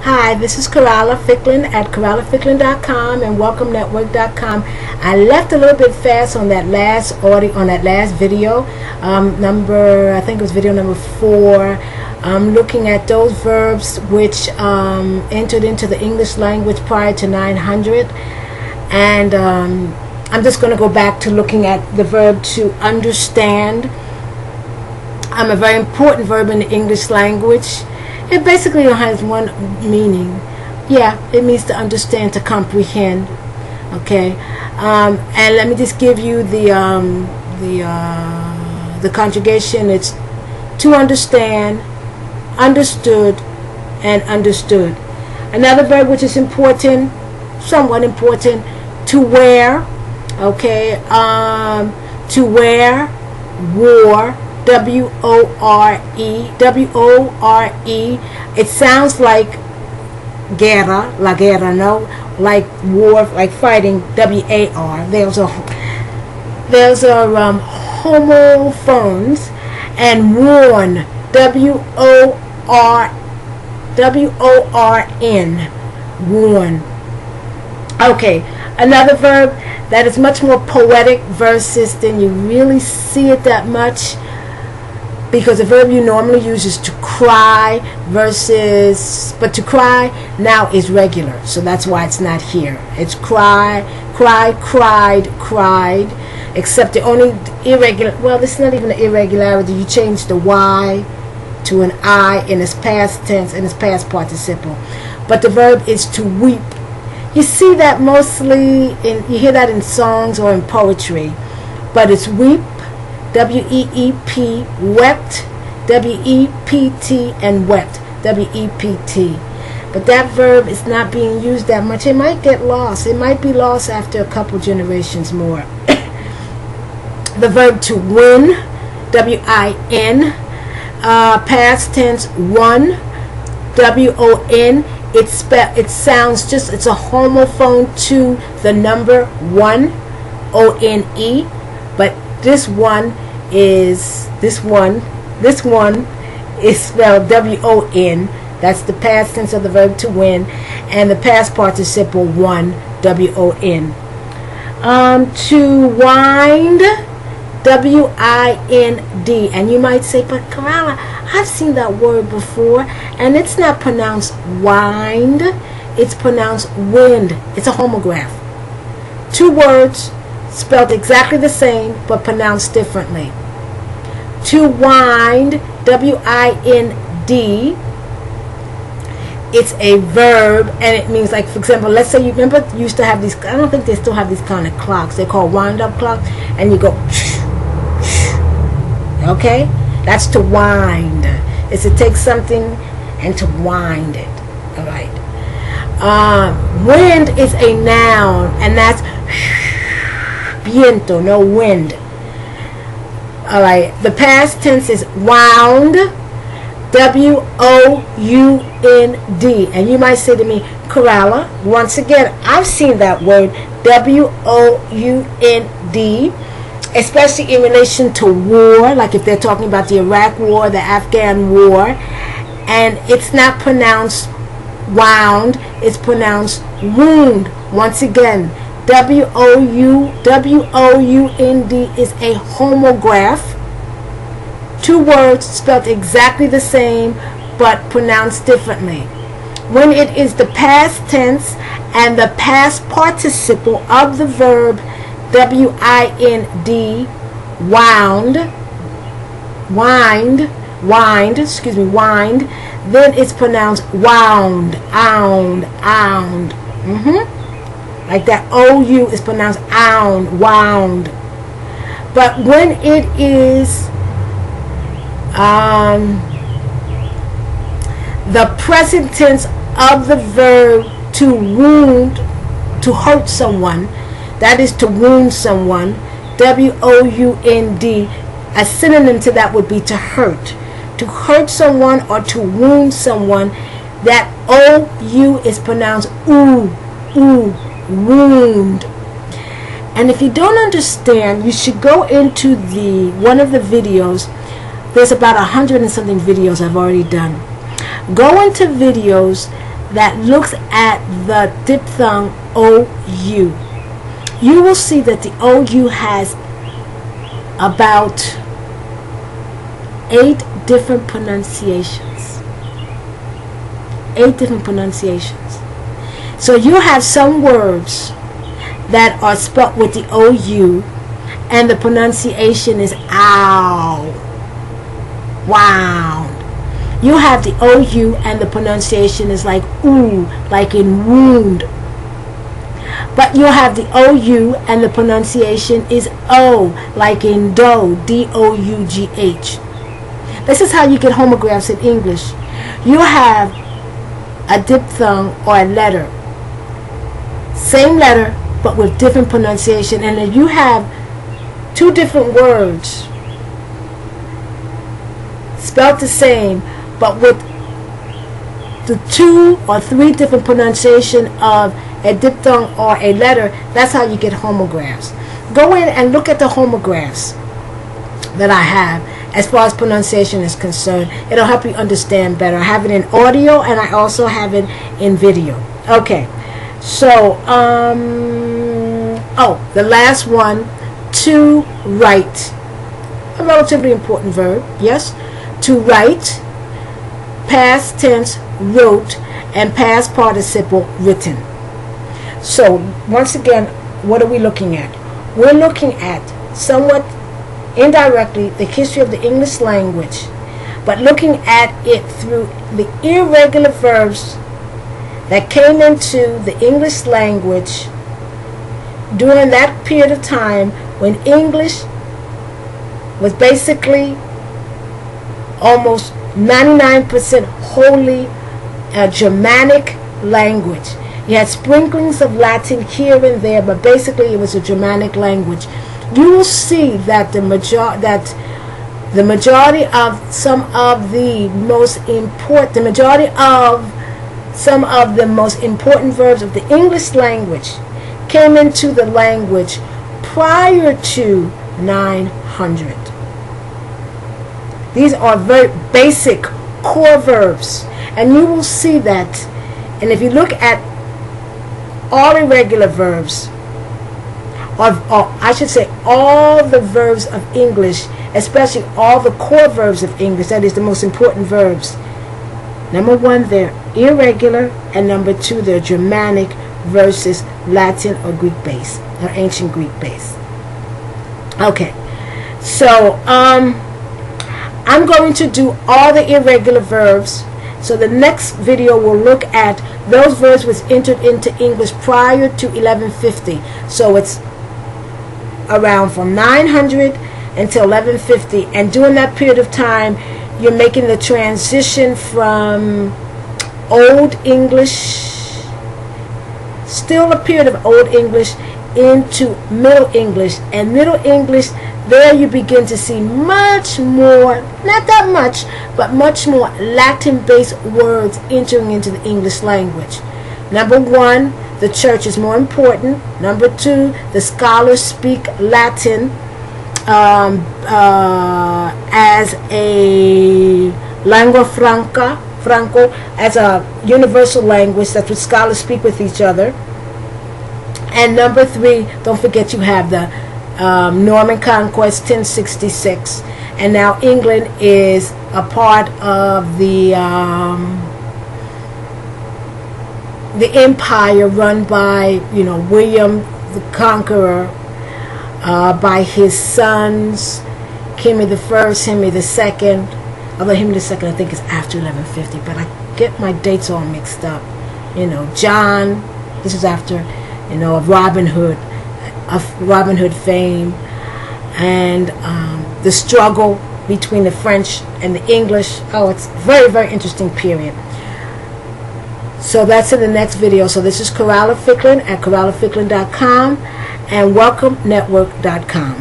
Hi, this is Coralla Ficklin at CorallaFicklin.com and WelcomeNetwork.com. I left a little bit fast on that last video, I think it was video number 4. Looking at those verbs which entered into the English language prior to 900, and I'm just going to go back to looking at the verb to understand. A very important verb in the English language. It basically has one meaning. Yeah, it means to understand, to comprehend. Okay, and let me just give you the conjugation. It's to understand, understood, and understood. Another verb which is important, somewhat important, to wear. Okay, to wear, wore. W-O-R-E. It sounds like guerra, la guerra, no? Like war, like fighting, W-A-R. There's homophones, and worn, W-O-R-N, worn. Okay, another verb that is much more poetic versus than you really see it that much, because the verb you normally use is to cry but to cry now is regular, so that's why it's not here. It's cry, cried, except the only irregular, well, this is not even an irregularity. You change the Y to an I in its past tense, in its past participle. But the verb is to weep. You see that mostly you hear that in songs or in poetry, but it's weep, W-E-E-P, wept, W-E-P-T, and wept, W-E-P-T. But that verb is not being used that much. It might get lost. It might be lost after a couple generations more. The verb to win, W-I-N, past tense, won, W-O-N. It sounds just, it's a homophone to the number 1, O-N-E, but this one is spelled W-O-N. That's the past tense of the verb to win, and the past participle won, W-O-N. To wind, W-I-N-D. And you might say, but Coralla, I've seen that word before, and it's not pronounced wind, it's pronounced wind. It's a homograph. Two words spelled exactly the same but pronounced differently. To wind, W-I-N-D, it's a verb, and it means, like, for example, let's say you remember used to have these, I don't think they still have these kind of clocks. They're called wind-up clocks, and you go, okay? That's to wind. It's to take something and to wind it. All right. Wind is a noun, and that's viento, no wind. All right. The past tense is wound, W-O-U-N-D. And you might say to me, Coralla, once again, I've seen that word, W-O-U-N-D, especially in relation to war, like if they're talking about the Iraq War, the Afghan War, and it's not pronounced wound, it's pronounced wound. Once again, W-O-U-N-D is a homograph. Two words spelled exactly the same but pronounced differently. When it is the past tense and the past participle of the verb W-I-N-D, wind, then it's pronounced wound, ound. Like that O-U is pronounced ound, wound. But when it is the present tense of the verb to wound, to hurt someone, that is to wound someone, W-O-U-N-D, a synonym to that would be to hurt. To hurt someone or to wound someone, that O-U is pronounced oo, wound. And if you don't understand, you should go into one of the videos. There's about 100 and something videos I've already done. Go into videos that looks at the diphthong OU, you will see that the OU has about 8 different pronunciations. 8 different pronunciations. So you have some words that are spelled with the OU and the pronunciation is ow, wow. You have the OU and the pronunciation is like ooh, like in wound. But you have the OU and the pronunciation is O, like in dough, D-O-U-G-H. This is how you get homographs in English. You have a diphthong or a letter. Same letter, but with different pronunciation. And if you have 2 different words spelled the same, but with the 2 or 3 different pronunciation of a diphthong or a letter, that's how you get homographs. Go in and look at the homographs that I have as far as pronunciation is concerned. It'll help you understand better. I have it in audio and I also have it in video. Okay, so the last one, to write. A relatively important verb, yes. To write, past tense wrote, and past participle written. So once again, what are we looking at? We're looking at somewhat indirectly the history of the English language, but looking at it through the irregular verbs that came into the English language during that period of time when English was basically almost 99% wholly a Germanic language. You had sprinklings of Latin here and there, but basically it was a Germanic language. You will see that the majority of some of the most important verbs of the English language came into the language prior to 900. These are very basic core verbs, and you will see that. And if you look at all irregular verbs, or I should say all the verbs of English, especially all the core verbs of English, that is the most important verbs. Number 1, they're irregular, and number 2, they're Germanic versus Latin or Greek base, or ancient Greek base. Okay, so I'm going to do all the irregular verbs. So the next video will look at those verbs was entered into English prior to 1150. So it's around from 900 until 1150, and during that period of time you're making the transition from Old English, still a period of Old English, into Middle English. And Middle English, there you begin to see much more, not that much, but much more Latin-based words entering into the English language. Number 1, the church is more important. Number 2, the scholars speak Latin as a lingua franco, as a universal language. That's what scholars speak with each other. And number 3, don't forget you have the Norman Conquest, 1066, and now England is a part of the empire run by, William the Conqueror, by his sons, Henry the First, Henry the Second. Although Henry the Second I think is after 1150, but I get my dates all mixed up. John, this is after, of Robin Hood fame, and the struggle between the French and the English. Oh, it's a very, very interesting period. So that's in the next video. So this is Coralla Ficklin at CorallaFicklin.com and WelcomeNetwork.com.